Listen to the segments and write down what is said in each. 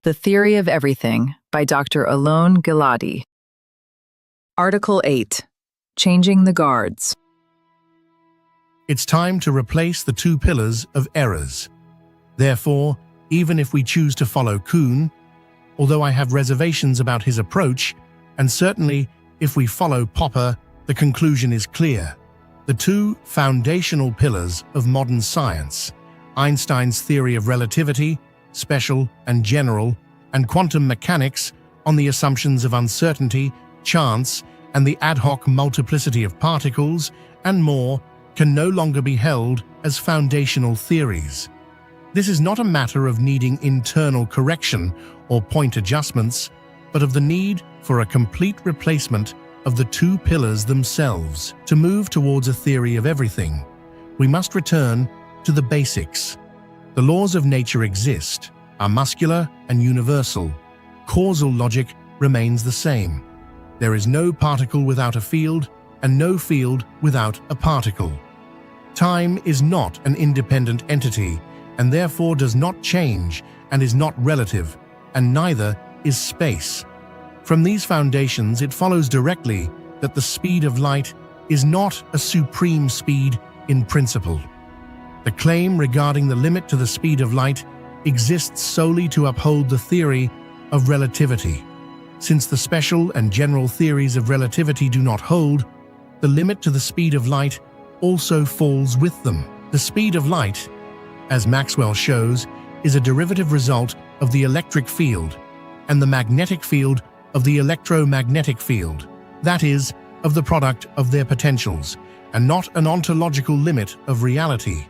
The Theory of Everything by Dr. Alon Giladi. Article 8. Changing the Guards. It's time to replace the two pillars of errors. Therefore, even if we choose to follow Kuhn, although I have reservations about his approach, and certainly if we follow Popper, the conclusion is clear. The two foundational pillars of modern science, Einstein's theory of relativity, special and general, and quantum mechanics on the assumptions of uncertainty, chance, and the ad hoc multiplicity of particles, and more, can no longer be held as foundational theories. This is not a matter of needing internal correction or point adjustments, but of the need for a complete replacement of the two pillars themselves. To move towards a theory of everything, we must return to the basics. The laws of nature exist, are muscular and universal. Causal logic remains the same. There is no particle without a field, and no field without a particle. Time is not an independent entity, and therefore does not change and is not relative, and neither is space. From these foundations, it follows directly that the speed of light is not a supreme speed in principle. The claim regarding the limit to the speed of light exists solely to uphold the theory of relativity. Since the special and general theories of relativity do not hold, the limit to the speed of light also falls with them. The speed of light, as Maxwell shows, is a derivative result of the electric field, and the magnetic field of the electromagnetic field, that is, of the product of their potentials, and not an ontological limit of reality.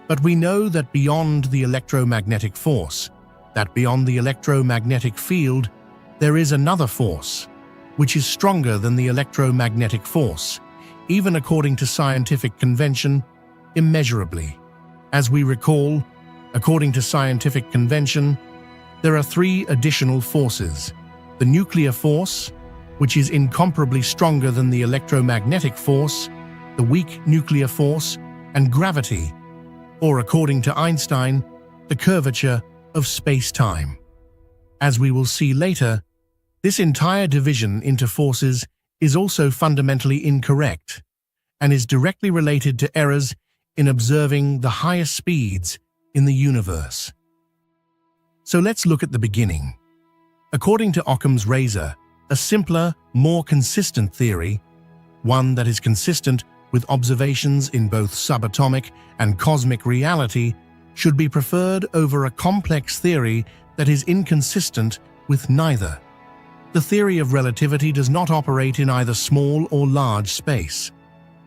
But we know that beyond the electromagnetic force, that beyond the electromagnetic field, there is another force, which is stronger than the electromagnetic force, even according to scientific convention, immeasurably. As we recall, according to scientific convention, there are three additional forces: the nuclear force, which is incomparably stronger than the electromagnetic force, the weak nuclear force, and gravity, or according to Einstein, the curvature of space-time. As we will see later, this entire division into forces is also fundamentally incorrect, and is directly related to errors in observing the highest speeds in the universe. So let's look at the beginning. According to Occam's razor, a simpler, more consistent theory, one that is consistent with observations in both subatomic and cosmic reality, should be preferred over a complex theory that is inconsistent with neither. The theory of relativity does not operate in either small or large space.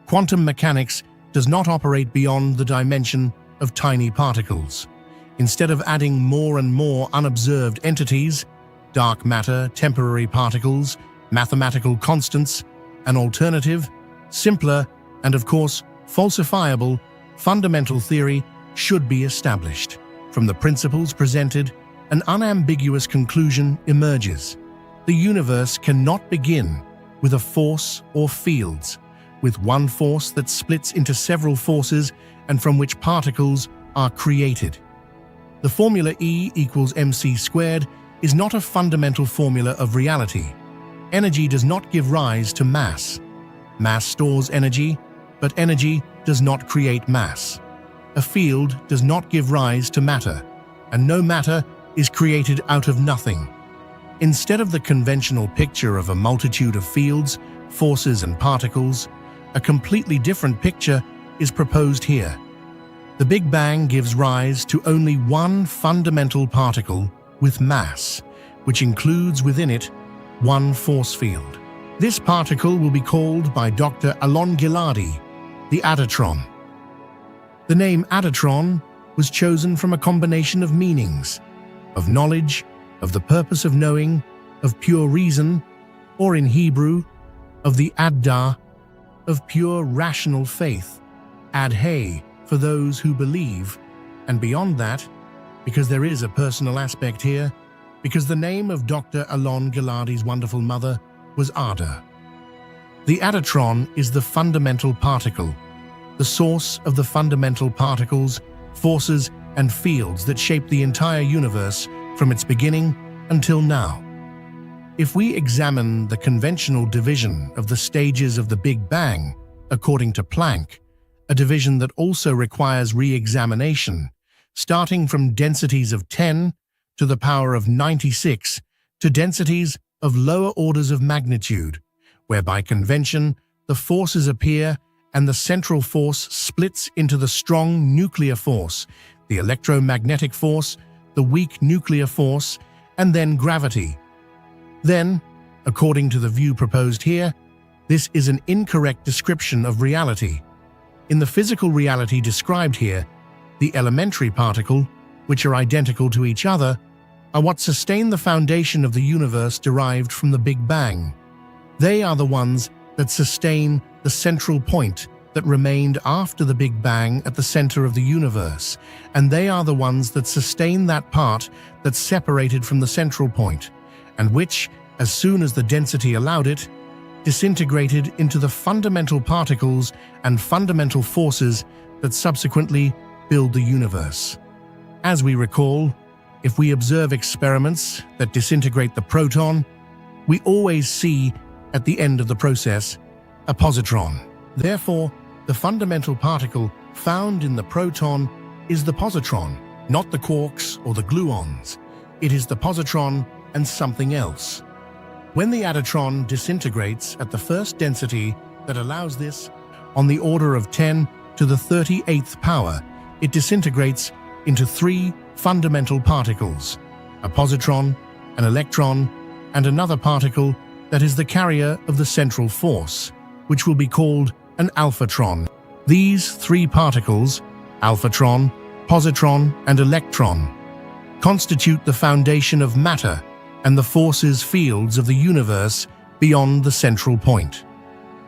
Quantum mechanics does not operate beyond the dimension of tiny particles. Instead of adding more and more unobserved entities, dark matter, temporary particles, mathematical constants, an alternative, simpler, and of course, falsifiable, fundamental theory should be established. From the principles presented, an unambiguous conclusion emerges. The universe cannot begin with a force or fields, with one force that splits into several forces and from which particles are created. The formula E equals mc squared is not a fundamental formula of reality. Energy does not give rise to mass. Mass stores energy, but energy does not create mass. A field does not give rise to matter, and no matter is created out of nothing. Instead of the conventional picture of a multitude of fields, forces, and particles, a completely different picture is proposed here. The Big Bang gives rise to only one fundamental particle with mass, which includes within it one force field. This particle will be called by Dr. Alon Giladi the adatron. The name adatron was chosen from a combination of meanings, of knowledge, of the purpose of knowing, of pure reason, or in Hebrew, of the adda, of pure rational faith, adhe, for those who believe, and beyond that, because there is a personal aspect here, because the name of Dr. Alon Giladi's wonderful mother was Ada. The adatron is the fundamental particle, the source of the fundamental particles, forces, and fields that shape the entire universe from its beginning until now. If we examine the conventional division of the stages of the Big Bang, according to Planck, a division that also requires re-examination, starting from densities of 10 to the power of 96 to densities of lower orders of magnitude, where by convention the forces appear and the central force splits into the strong nuclear force, the electromagnetic force, the weak nuclear force, and then gravity. Then, according to the view proposed here, this is an incorrect description of reality. In the physical reality described here, the elementary particle, which are identical to each other, are what sustain the foundation of the universe derived from the Big Bang. They are the ones that sustain the central point that remained after the Big Bang at the center of the universe, and they are the ones that sustain that part that separated from the central point, and which, as soon as the density allowed it, disintegrated into the fundamental particles and fundamental forces that subsequently build the universe. As we recall, if we observe experiments that disintegrate the proton, we always see, at the end of the process, a positron. Therefore, the fundamental particle found in the proton is the positron, not the quarks or the gluons. It is the positron and something else. When the adatron disintegrates at the first density that allows this, on the order of 10 to the 38th power, it disintegrates into three fundamental particles: a positron, an electron, and another particle that is the carrier of the central force, which will be called an alphatron. These three particles, alphatron, positron, and electron, constitute the foundation of matter and the forces fields of the universe beyond the central point.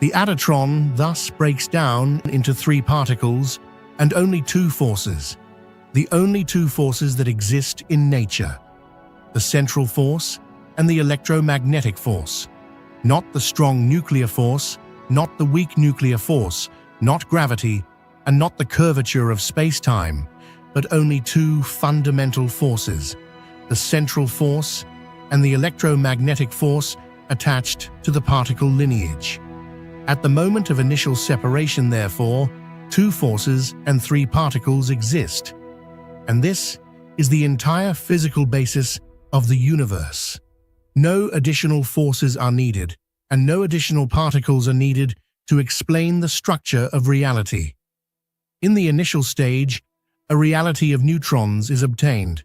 The adatron thus breaks down into three particles and only two forces, the only two forces that exist in nature: the central force and the electromagnetic force, not the strong nuclear force, not the weak nuclear force, not gravity, and not the curvature of space-time, but only two fundamental forces, the central force and the electromagnetic force attached to the particle lineage. At the moment of initial separation, therefore, two forces and three particles exist, and this is the entire physical basis of the universe. No additional forces are needed, and no additional particles are needed to explain the structure of reality. In the initial stage, a reality of neutrons is obtained,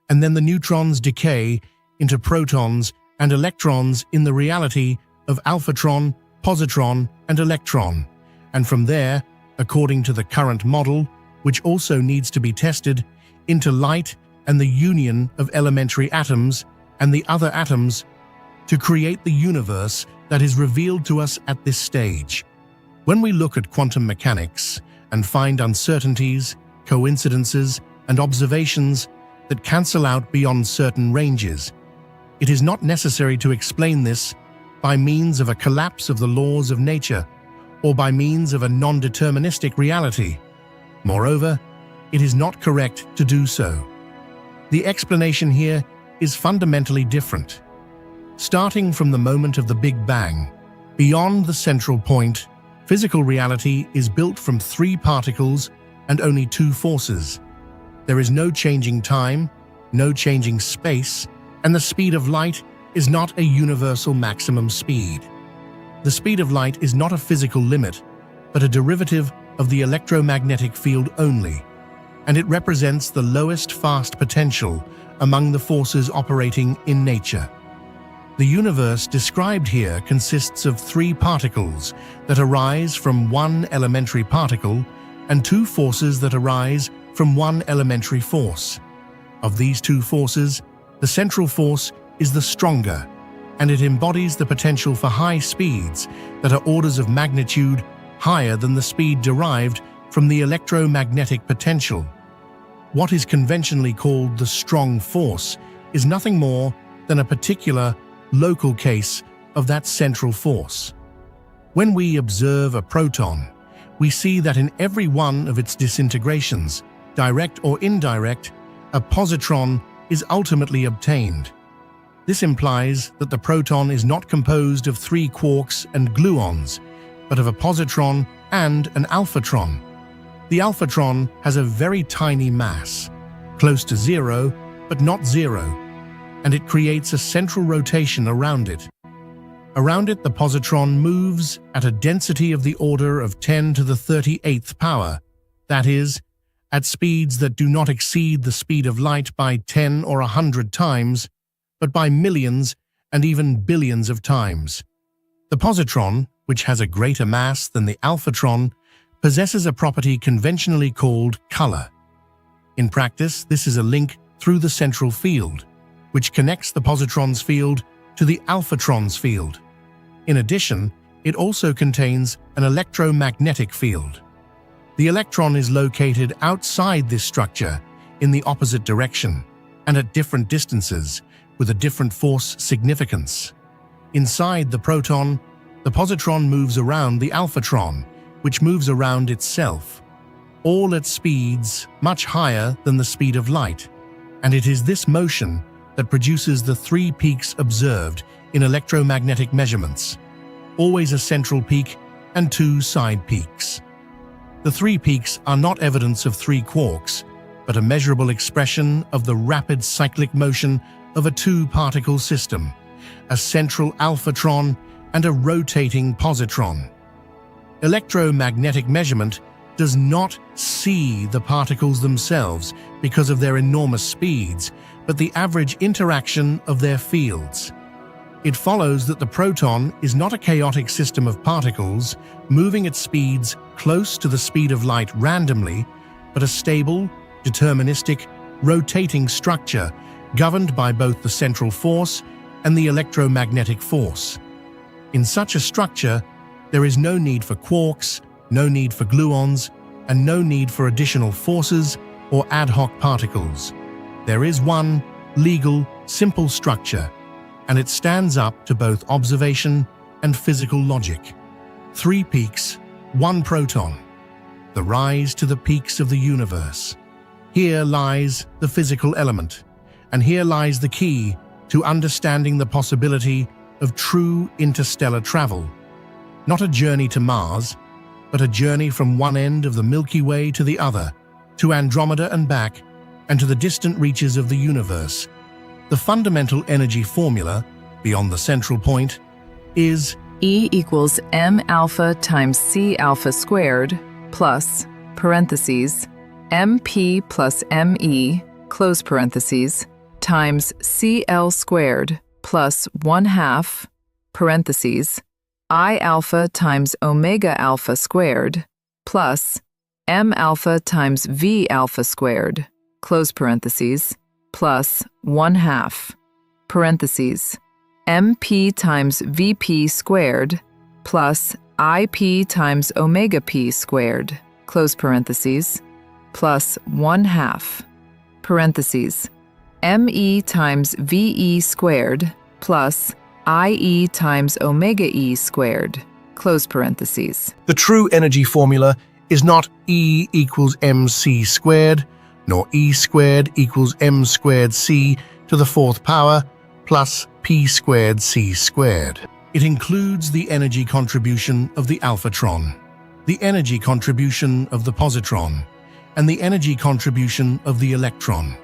and then the neutrons decay into protons and electrons in the reality of alphatron, positron, and electron, and from there, according to the current model, which also needs to be tested, into light and the union of elementary atoms and the other atoms to create the universe that is revealed to us at this stage. When we look at quantum mechanics and find uncertainties, coincidences, and observations that cancel out beyond certain ranges, it is not necessary to explain this by means of a collapse of the laws of nature or by means of a non-deterministic reality. Moreover, it is not correct to do so. The explanation here is fundamentally different. Starting from the moment of the Big Bang, beyond the central point, physical reality is built from three particles and only two forces. There is no changing time, no changing space, and the speed of light is not a universal maximum speed. The speed of light is not a physical limit, but a derivative of the electromagnetic field only, and it represents the lowest fast potential among the forces operating in nature. The universe described here consists of three particles that arise from one elementary particle and two forces that arise from one elementary force. Of these two forces, the central force is the stronger, and it embodies the potential for high speeds that are orders of magnitude higher than the speed derived from the electromagnetic potential. What is conventionally called the strong force is nothing more than a particular local case of that central force. When we observe a proton, we see that in every one of its disintegrations, direct or indirect, a positron is ultimately obtained. This implies that the proton is not composed of 3 quarks and gluons, but of a positron and an alphatron. The alphatron has a very tiny mass, close to 0, but not 0, and it creates a central rotation around it. Around it, the positron moves at a density of the order of 10 to the 38th power, that is, at speeds that do not exceed the speed of light by 10 or 100 times, but by millions and even billions of times. The positron, which has a greater mass than the alphatron, possesses a property conventionally called color. In practice, this is a link through the central field, which connects the positron's field to the alphatron's field. In addition, it also contains an electromagnetic field. The electron is located outside this structure in the opposite direction and at different distances with a different force significance. Inside the proton, the positron moves around the alphatron, which moves around itself, all at speeds much higher than the speed of light, and it is this motion that produces the 3 peaks observed in electromagnetic measurements, always a central peak and 2 side peaks. The 3 peaks are not evidence of 3 quarks, but a measurable expression of the rapid cyclic motion of a 2-particle system, a central alphatron and a rotating positron. Electromagnetic measurement does not see the particles themselves because of their enormous speeds, but the average interaction of their fields. It follows that the proton is not a chaotic system of particles moving at speeds close to the speed of light randomly, but a stable, deterministic, rotating structure governed by both the central force and the electromagnetic force. In such a structure, there is no need for quarks, no need for gluons, and no need for additional forces or ad hoc particles. There is one legal, simple structure, and it stands up to both observation and physical logic. 3 peaks, 1 proton. The rise to the peaks of the universe. Here lies the physical element, and here lies the key to understanding the possibility of true interstellar travel. Not a journey to Mars, but a journey from one end of the Milky Way to the other, to Andromeda and back, and to the distant reaches of the universe. The fundamental energy formula, beyond the central point, is E equals m alpha times c alpha squared plus, parentheses, mp plus me, close parentheses, times cl squared plus 1/2, parentheses, I alpha times omega alpha squared plus m alpha times v alpha squared, close parentheses, plus 1/2, parentheses, mp times vp squared plus ip times omega p squared, close parentheses, plus 1/2, parentheses, me times ve squared plus ie times omega e squared, close parentheses. the true energy formula is not E equals mc squared, nor E squared equals m squared c to the 4th power plus p squared c squared. It includes the energy contribution of the alphatron, the energy contribution of the positron, and the energy contribution of the electron.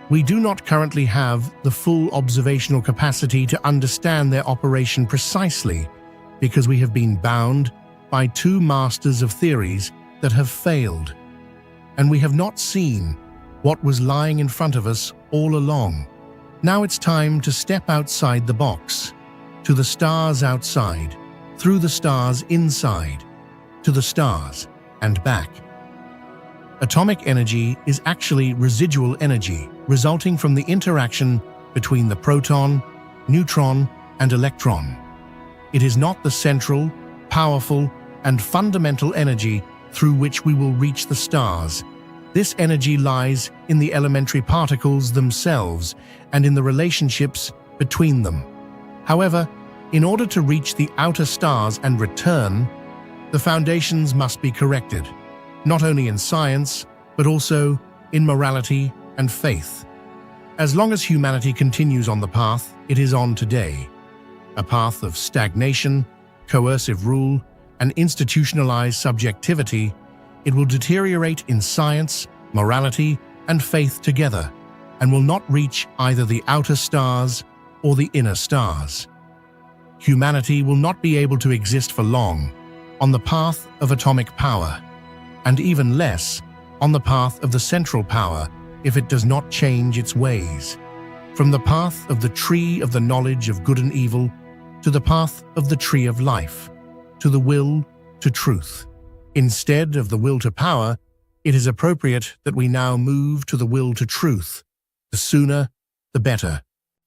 We do not currently have the full observational capacity to understand their operation precisely because we have been bound by 2 masters of theories that have failed, and we have not seen what was lying in front of us all along. Now it's time to step outside the box, to the stars outside, through the stars inside, to the stars and back. Atomic energy is actually residual energy resulting from the interaction between the proton, neutron, and electron. It is not the central, powerful, and fundamental energy through which we will reach the stars. This energy lies in the elementary particles themselves and in the relationships between them. However, in order to reach the outer stars and return, the foundations must be corrected, not only in science, but also in morality and faith. As long as humanity continues on the path it is on today, a path of stagnation, coercive rule, and institutionalized subjectivity, it will deteriorate in science, morality, and faith together, and will not reach either the outer stars or the inner stars. Humanity will not be able to exist for long on the path of atomic power, and even less on the path of the central power if it does not change its ways, from the path of the tree of the knowledge of good and evil to the path of the tree of life, to the will to truth. Instead of the will to power, it is appropriate that we now move to the will to truth. The sooner, the better.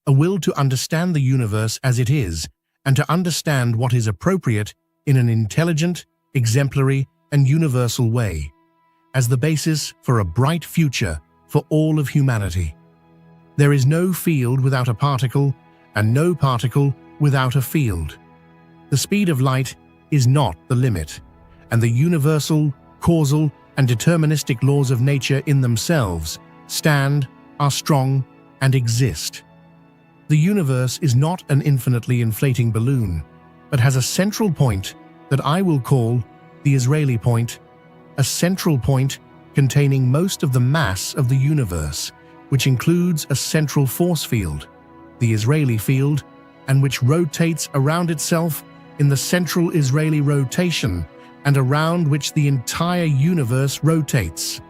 A will to understand the universe as it is, and to understand what is appropriate in an intelligent, exemplary, and universal way, as the basis for a bright future for all of humanity. There is no field without a particle, and no particle without a field. The speed of light is not the limit, and the universal, causal, and deterministic laws of nature in themselves stand, are strong, and exist. The universe is not an infinitely inflating balloon, but has a central point that I will call the Israeli point, a central point containing most of the mass of the universe, which includes a central force field, the Israeli field, and which rotates around itself in the central Israeli rotation and around which the entire universe rotates.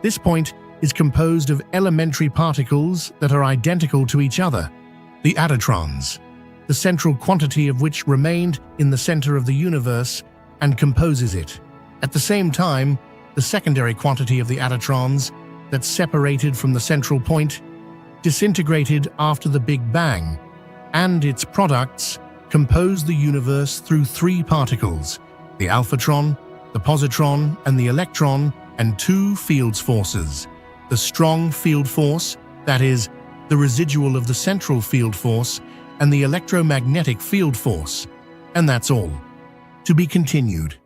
This point is composed of elementary particles that are identical to each other, the adatrons, the central quantity of which remained in the center of the universe and composes it. At the same time, the secondary quantity of the adatrons that separated from the central point disintegrated after the Big Bang, and its products compose the universe through three particles, the alphatron, the positron, and the electron, and two field forces, the strong field force, that is, the residual of the central field force, and the electromagnetic field force, and that's all. To be continued.